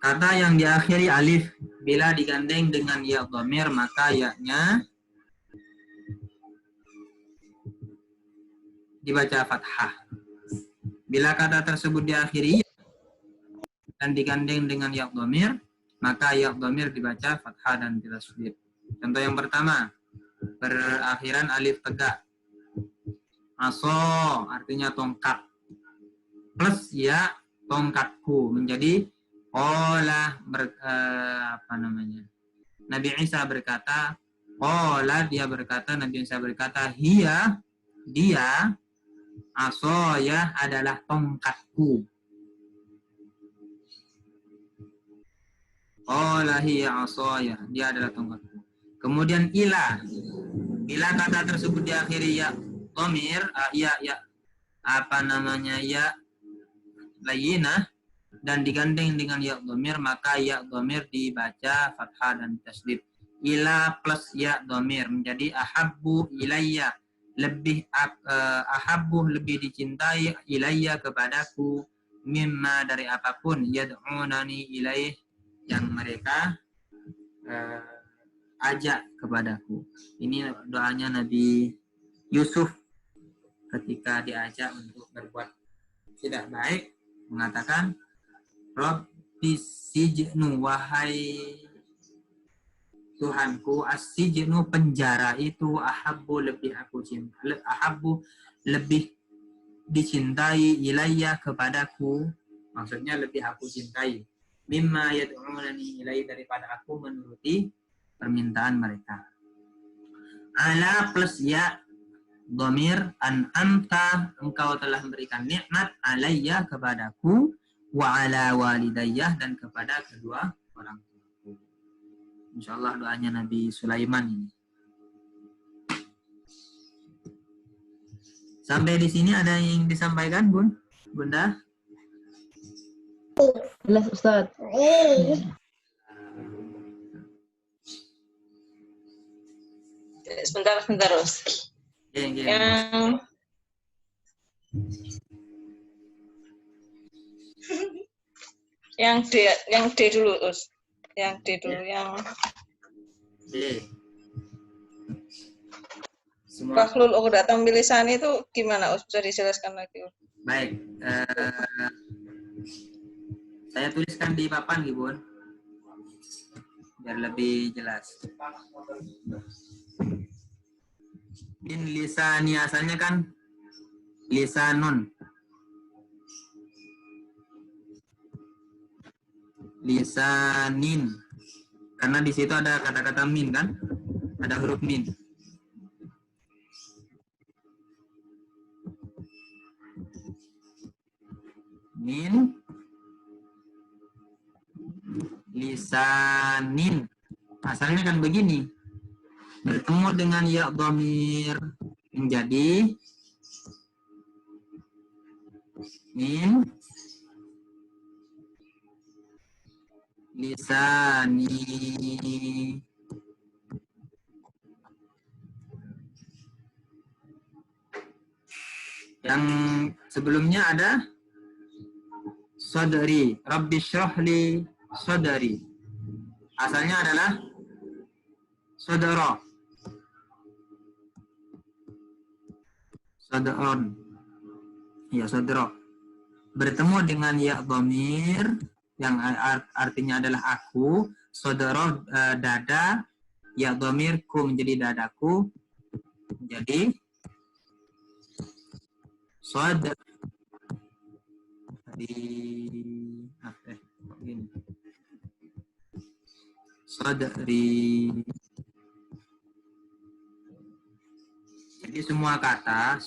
Kata yang diakhiri alif bila digandeng dengan ya dhamir maka ya-nya dibaca fathah. Bila kata tersebut diakhiri dan digandeng dengan ya dhamir maka ya dhamir dibaca fathah dan ditasydid. Contoh yang pertama, berakhiran alif tegak. Aso artinya tongkat. Plus ya tongkatku menjadi Nabi Isa berkata, Nabi Isa berkata, dia asoya adalah tongkatku. Hiya asoya, dia adalah tongkatku. Kemudian ila, bila kata tersebut diakhiri ya dhamir, ya layyinah dan digandeng dengan ya dhamir maka ya dhamir dibaca fathah dan tasydid. Ila plus ya dhamir menjadi ahabbu ilayya, ahabbu lebih dicintai, ilayya kepadaku, mimma dari apapun, yad'unani ilaih yang mereka ajak kepadaku. Ini doanya Nabi Yusuf ketika diajak untuk berbuat tidak baik, mengatakan Rabbi sijnu, wahai Tuhanku, as-sijnu penjara itu, ahabbu lebih aku cinta, ahabbu lebih dicintai, ilayya kepadaku, maksudnya lebih aku cintai, mimma yad'unani ilai daripada aku menuruti permintaan mereka. Ala plus ya dhamir an'amta, engkau telah memberikan nikmat, alayya kepadaku, wa ala walidayah dan kepada kedua orang tuaku. Insyaallah doanya Nabi Sulaiman ini. Sampai di sini ada yang disampaikan, Bunda? Jelas, Ustaz. Sebentar, Ustaz. Yang D dulu, Us. Yang D dulu, yang D. Wahlul 'uqdatam min lisani itu gimana, Us? Bisa dijelaskan lagi, Us? Baik. Saya tuliskan di papan, Bun, biar lebih jelas. Min lisani asalnya kan lisanun. Lisanin, karena di situ ada kata-kata min kan, ada huruf min. Min lisanin, asalnya kan begini, bertemu dengan ya dhamir menjadi min lisani. Yang sebelumnya ada sadri, Rabbi syrahli sadri. Asalnya adalah sadara. Sadron. Ya, sadra. Bertemu dengan ya dhamir yang artinya adalah aku, sadara dada, ya dhamir ku menjadi dadaku, menjadi sadri. Sadri. Jadi semua kata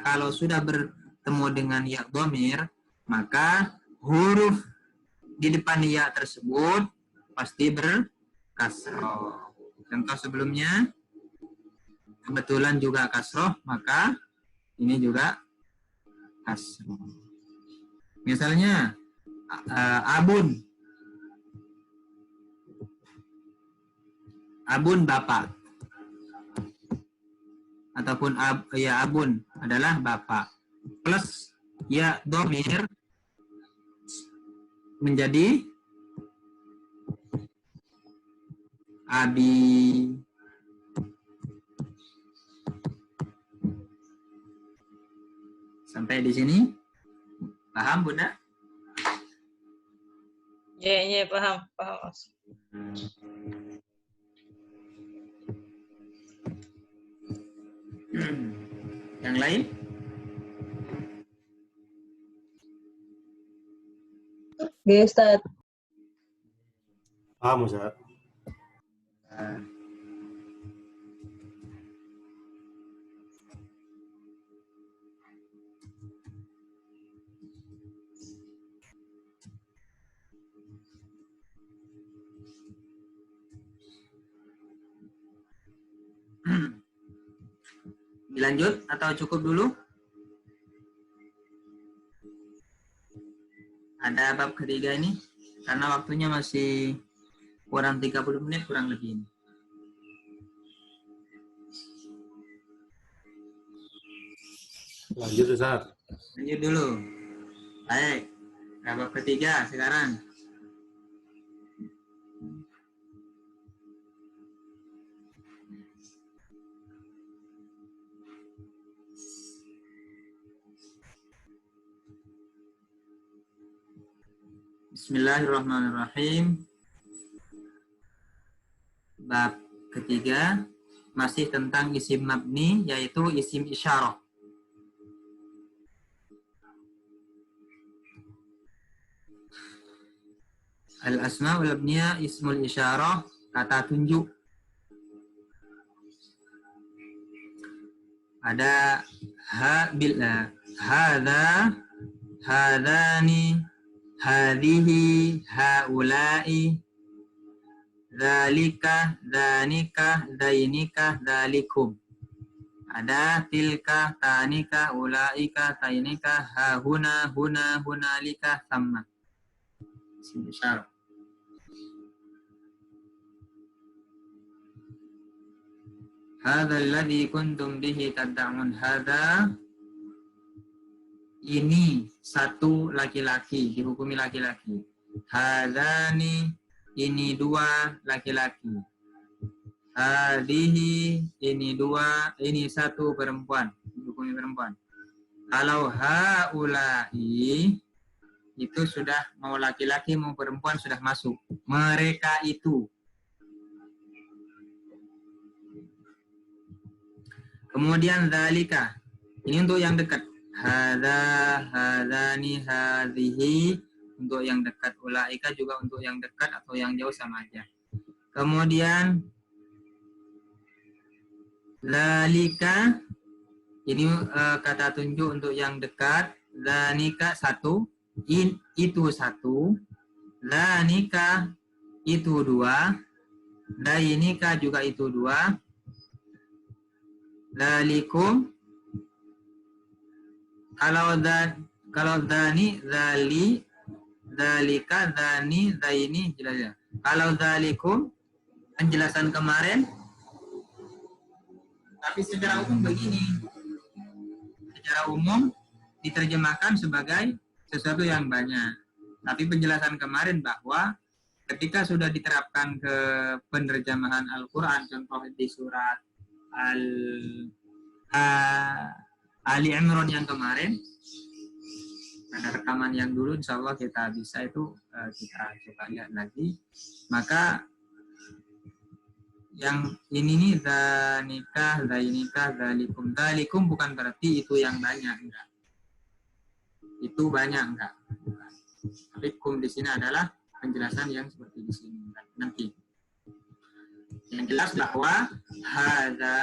kalau sudah bertemu dengan ya dhamir, maka huruf di depan ya tersebut pasti berkasroh. Contoh sebelumnya kebetulan juga kasroh, maka ini juga kasroh. Misalnya abun bapak, ataupun abun adalah bapak, plus ya dhamir menjadi Abi. Sampai di sini paham Bunda? Ya, paham, Mas. Yang lain? Oke, Ustaz. Paham, Ustaz. Dilanjut atau cukup dulu? Ada bab ketiga ini karena waktunya masih kurang 30 menit kurang lebih ini. Lanjut, Ustaz. Lanjut dulu. Baik. Bab ketiga sekarang. Bismillahirrahmanirrahim. Bab ketiga masih tentang isim mabni, yaitu isim isyarah. Al-asma wal abniya ismul isyarah, kata tunjuk. Ada hadza, hadzani, hadhihi, haula'i, dzalika, dzanika, dzainika, dzalikum. Ada tilka, tanika, ulaika, tainika, hahuna, huna, hunalika, thamma. Isim isyarah. Hadza alladzi kuntum bihi tad'un. Hadza, ini satu laki-laki, dihukumi laki-laki. Hadzani, ini dua laki-laki. Hadhihi, ini dua, ini satu perempuan, dihukumi perempuan. Kalau haula'i, itu sudah mau laki-laki mau perempuan sudah masuk. Mereka itu. Kemudian dzalika, ini untuk yang dekat. Hadza, hadzani, hadhihi, untuk yang dekat. Ulaika juga untuk yang dekat atau yang jauh sama aja. Kemudian dzalika, ini kata tunjuk untuk yang dekat. Dzanika satu, itu satu. Dzanika itu dua. Dzainika juga itu dua. Dzalikum, kalau dzani, dzali, dzalika, dzani, dzaini, jelas ya. Kalau dzalikum, penjelasan kemarin, tapi secara umum begini. Secara umum diterjemahkan sebagai sesuatu yang banyak. Tapi penjelasan kemarin bahwa ketika sudah diterapkan ke penerjemahan Al-Quran, contoh di surat Ali Imran yang kemarin, pada rekaman yang dulu insya Allah kita bisa itu kita coba lihat lagi. Maka yang ini nih dzanikah, dzainikah, dzalikum. Dzalikum bukan berarti itu yang banyak, enggak. Itu banyak, enggak. Tapi kum di sini adalah penjelasan yang seperti di sini nanti. Yang jelas bahwa hadza,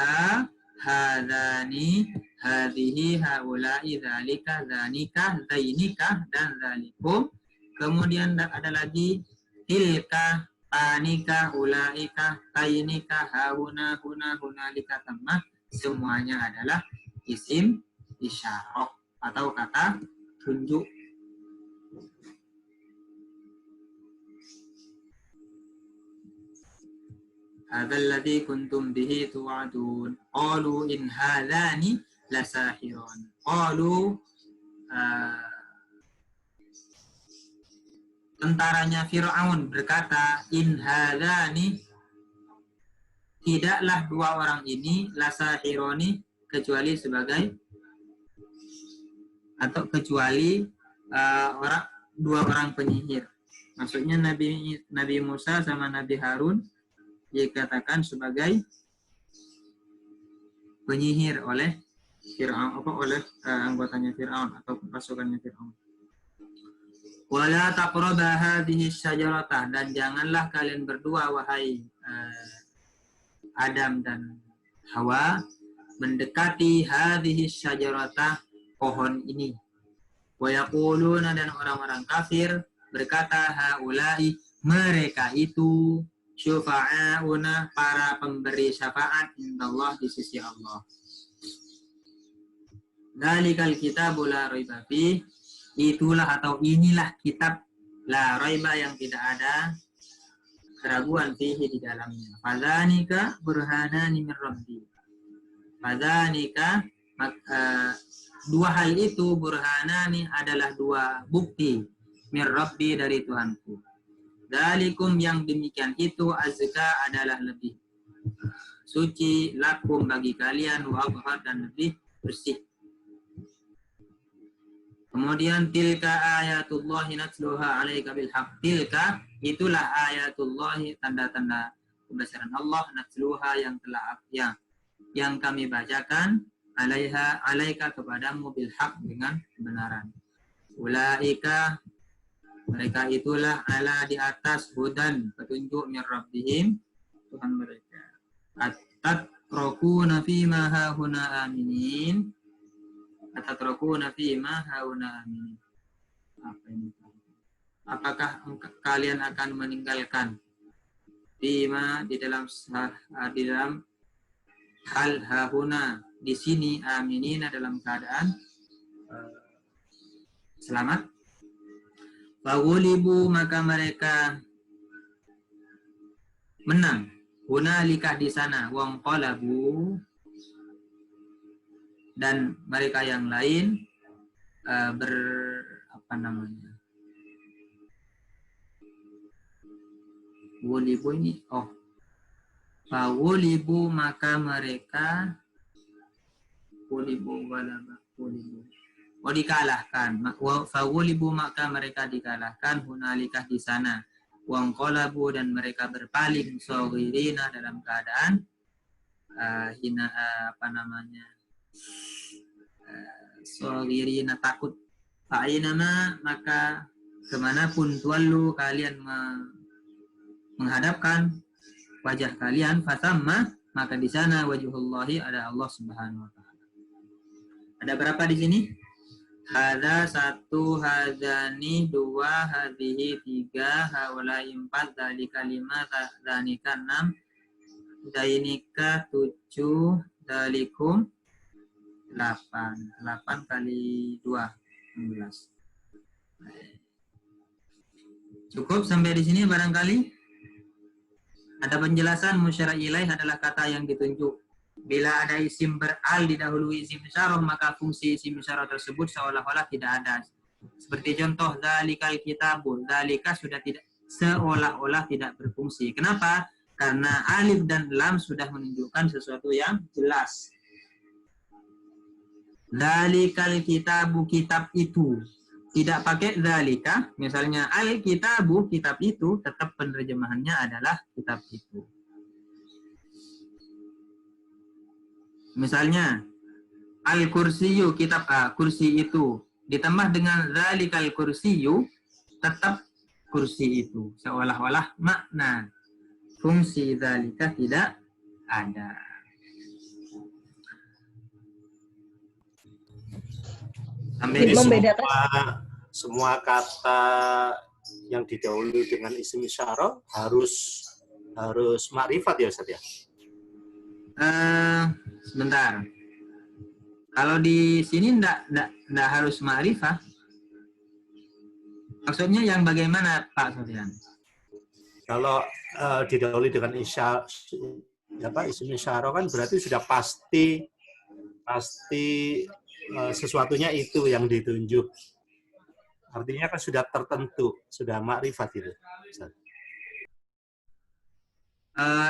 hadzani, hadhihi, haula'i, dzalika, dzanika, dzainika, dan dzalikum. Kemudian ada lagi tilka, tanika, ulaika, tainika, hauna, huna, hunalika, thamma. Semuanya adalah isim isyarah atau kata tunjuk. Hadzal ladzi kuntum bihi tu'adun. Qalu in hadzani lasahirun. Qalu, tentaranya Fir'aun berkata, in hadzani, tidaklah dua orang ini lasahironi kecuali sebagai atau kecuali dua orang penyihir. Maksudnya Nabi Musa sama Nabi Harun dikatakan sebagai penyihir oleh Fir'aun, oleh anggotanya Fir'aun atau pasukannya Fir'aun. Wala taqraba hadhihi syajaratah, dan janganlah kalian berdua wahai Adam dan Hawa mendekati hadhihi syajaratah, pohon ini. Wa yaquluna, dan orang-orang kafir berkata, haula'i, mereka itu, syufa'auna, para pemberi syafaat indallah, di sisi Allah. Dzalikal kitabu la raiba fih, itulah atau inilah kitab la raiba, yang tidak ada keraguan fihi, di dalamnya. Fadzanika burhanani min rabbi. Fadzanika, dua hal itu, burhanani, adalah dua bukti, min rabbi, dari Tuhanku. Dzalikum, yang demikian itu, azka, adalah lebih suci, lakum, bagi kalian, wa athhar, dan lebih bersih. Kemudian tilka ayatullahi natluha 'alaika bil haqq. Tilka, itulah ayatullahi, tanda-tanda kebesaran Allah, natluha, yang telah yang kami bacakan, 'alaika, kepadamu, bil haqq, dengan kebenaran. Ulaika, mereka itulah, ala, di atas, hudan, petunjuk, min rabbihim, Tuhan mereka. Atatrakuna fima hahuna aminin. Atatrakuna fima hauna amin. Apa ini? Apakah kalian akan meninggalkan fima, di dalam hal hahuna, di sini, aminina, dalam keadaan selamat. Faghulibu, maka mereka menang, hunalika, di sana, wangqalabu, dan mereka yang lain Wulibu ini, fawulibu, maka mereka dikalahkan. Fawulibu, maka mereka dikalahkan, hunalikah, di sana, wangqalabu, dan mereka berpaling, shaghirina, dalam keadaan shaghirina, takut. Fa'inama, maka kemanapun, tuallu, kalian menghadapkan wajah kalian, fatamma, maka di sana, wajhullahi, ada Allah Subhanahu wa ta'ala. Ada berapa di sini? Hadza, satu, hadzani, dua, hadhihi, tiga, haulai, empat, dzalika, lima, dzanika, enam, dzainika, tujuh, dzalikum, 8 kali 2, 16. Cukup sampai di sini barangkali? Ada penjelasan. Musyara ilaih adalah kata yang ditunjuk. Bila ada isim beral didahului isim isyarah, maka fungsi isim isyarah tersebut seolah-olah tidak ada. Seperti contoh, dzalikal kitabu, dzalika sudah tidak, seolah-olah tidak berfungsi. Kenapa? Karena alif dan lam sudah menunjukkan sesuatu yang jelas. Dzalikal kitabu, kitab itu. Tidak pakai dzalika, misalnya al-kitabu, kitab itu, tetap penerjemahannya adalah kitab itu. Misalnya al-kursiyu, kitab kursi itu, ditambah dengan dzalikal kursiyu, tetap kursi itu. Seolah-olah makna fungsi dzalika tidak ada. Jadi semua kata yang didahului dengan isim isyarah harus makrifat ya Ustaz ya? Sebentar. Kalau di sini enggak harus makrifah. Maksudnya yang bagaimana Pak Sofyan? Kalau didahului dengan isim isyarah kan berarti sudah pasti sesuatunya itu yang ditunjuk. Artinya kan sudah tertentu, sudah makrifat itu.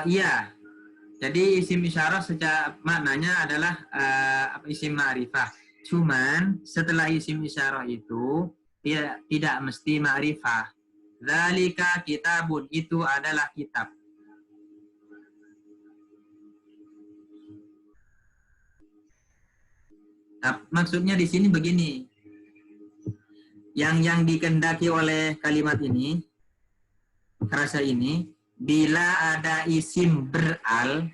Iya. Jadi isim isyarah secara maknanya adalah isim ma'rifah. Cuman setelah isim isyarah itu tidak mesti ma'rifah. Dzalika kitabun, itu adalah kitab. Maksudnya di sini begini. Yang dikehendaki oleh kalimat ini, frasa ini, bila ada isim beral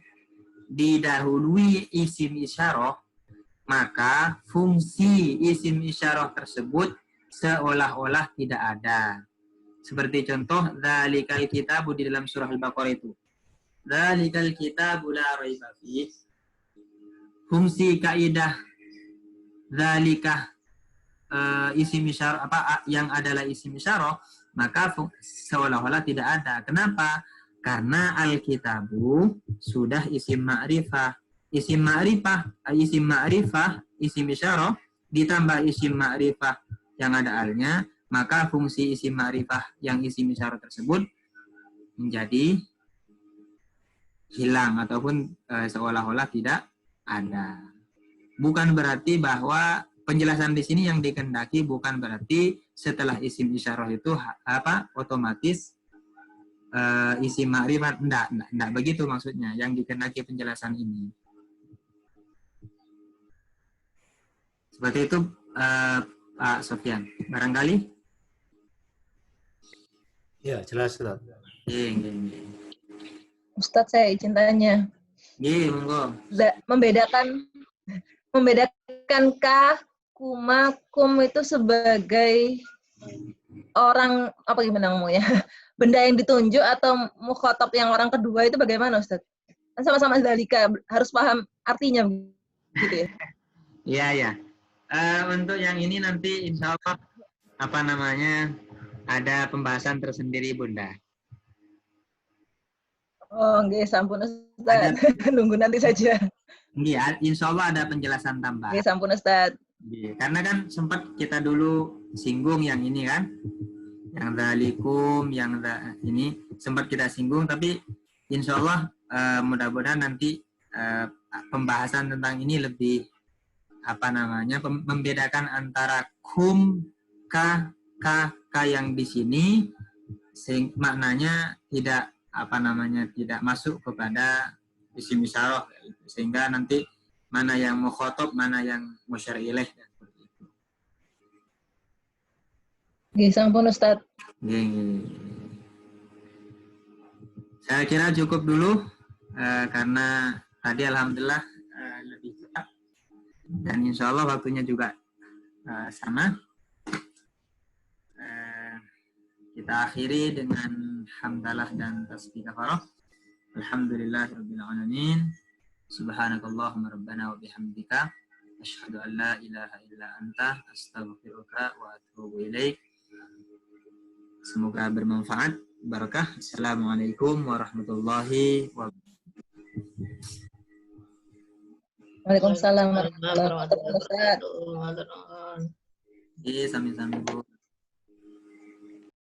didahului isim isyarah, maka fungsi isim isyarah tersebut seolah-olah tidak ada. Seperti contoh, dzalikal kitabu di dalam surah Al-Baqarah itu. Dzalikal kitabu la raiba fih. Fungsi kaidah dzalika isim isyarah yang adalah isim isyarah, maka seolah-olah tidak ada. Kenapa? Karena al-kitabu sudah isim ma'rifah. Isim ma'rifah, isim isyarah ditambah isim ma'rifah yang ada alnya, maka fungsi isim ma'rifah yang isim isyarah tersebut menjadi hilang ataupun seolah-olah tidak ada. Bukan berarti bahwa penjelasan di sini yang dikehendaki bukan berarti setelah isim isyarah itu otomatis isim ma'rifat. Enggak begitu maksudnya yang dikehendaki penjelasan ini. Seperti itu Pak Sofyan. Barangkali? Ya, jelas, Ustaz. Ustadz, saya izin tanya. Iya, monggo. Membedakan ka, kuma, kum itu sebagai orang apa gimana ngomongnya? Benda yang ditunjuk atau mukhatab yang orang kedua itu bagaimana, Ustadz? Kan sama-sama dzalika, harus paham artinya gitu ya. Iya, ya. Untuk yang ini nanti insya Allah ada pembahasan tersendiri Bunda. Oh, nggih, sampun Ustaz. Nunggu nanti saja. Iya, insya Allah ada penjelasan tambahan. Nggih, sampun Ustaz. Karena kan sempat kita dulu singgung yang ini kan, yang dzalikum, ini sempat kita singgung, tapi insya Allah mudah-mudahan nanti pembahasan tentang ini lebih membedakan antara kum, ka yang di sini maknanya tidak tidak masuk kepada isim isyarah, sehingga nanti mana yang mukhatab, mana yang musyar ilaih. Nggih, sampun Ustaz. Saya kira cukup dulu karena tadi alhamdulillah lebih cepat dan insya Allah waktunya juga sama. Kita akhiri dengan hamdalah dan tasbih kafarah. Alhamdulillahirabbil alamin. Subhanakallahumma rabbana wa bihamdika asyhadu an la ilaha illa anta astaghfiruka wa atubu ilaik. Semoga bermanfaat, barakah. Assalamualaikum warahmatullahi wabarakatuh. Waalaikumsalam warahmatullahi wabarakatuh. Sami-sami Bu.